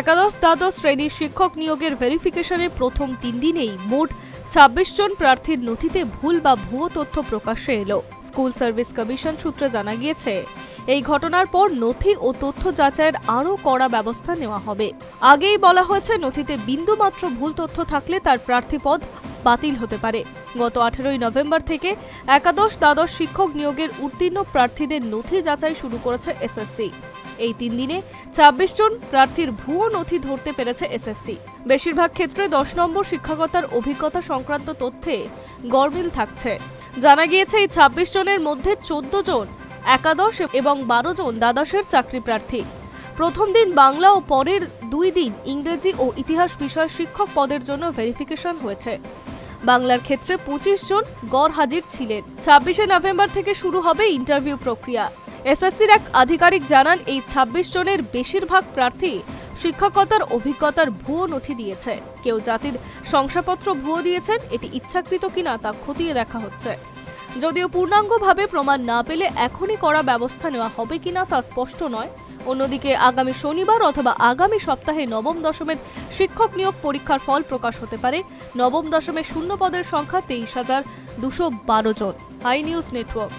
একাদশ দ্বাদশ শ্রেণীর শিক্ষক নিয়োগের ভেরিফিকেশনের প্রথম 3 দিনেই মোট 26 জন প্রার্থীর নথিতে ভুল বা ভুয়ো তথ্য প্রকাশ্যে এলো। স্কুল সার্ভিস কমিশন সূত্রে জানা গিয়েছে, এই ঘটনার পর নথি ও তথ্য যাচাইয়ের আরও কড়া ব্যবস্থা নেওয়া হবে। আগেই বলা হয়েছে, নথিতে বিন্দুমাত্র ভুল তথ্য থাকলে তার প্রার্থী পদ বাতিল হতে পারে। গত 18 নভেম্বর থেকে একাদশ দ্বাদশ শিক্ষক নিয়োগের উত্তীর্ণ প্রার্থীদের নথি যাচাই শুরু করেছে এসএসসি। এই 3 দিনে 26 জন প্রার্থীর ভুয়ো নথি ধরতে পেরেছে এসএসসি। বেশিরভাগ ক্ষেত্রে 10 নম্বর শিক্ষকতার অভিজ্ঞতা সংক্রান্ত তথ্যে গরমিল থাকছে। জানা গিয়েছে, এই 26 জনের মধ্যে 14 জন একাদশ এবং 12 জন দ্বাদশের চাকরি প্রার্থী। প্রথম দিন বাংলা ও পরের 2 দিন ইংরেজি ও ইতিহাস বিষয়ের শিক্ষক পদের জন্য ভেরিফিকেশন হয়েছে। বাংলার ক্ষেত্রে 25 জন গড় হাজির ছিলেন। 26 নভেম্বর থেকে শুরু হবে ইন্টারভিউ প্রক্রিয়া। এসএসসির এক আধিকারিক জানান, এই 26 জনের বেশিরভাগ প্রার্থী শিক্ষকতার অভিজ্ঞতার ভুয়ো নথি দিয়েছে। কেউ জাতির শংসাপত্র ভুয়ো দিয়েছেন। এটি ইচ্ছাকৃত কিনা তা খতিয়ে দেখা হচ্ছে। যদিও পূর্ণাঙ্গভাবে প্রমাণ না পেলে এখনই কড়া ব্যবস্থা নেওয়া হবে কিনা তা স্পষ্ট নয়। অন্যদিকে আগামী শনিবার অথবা আগামী সপ্তাহে নবম দশমের শিক্ষক নিয়োগ পরীক্ষার ফল প্রকাশ হতে পারে। নবম দশমের শূন্য পদের সংখ্যা 23,212 জন। High news network.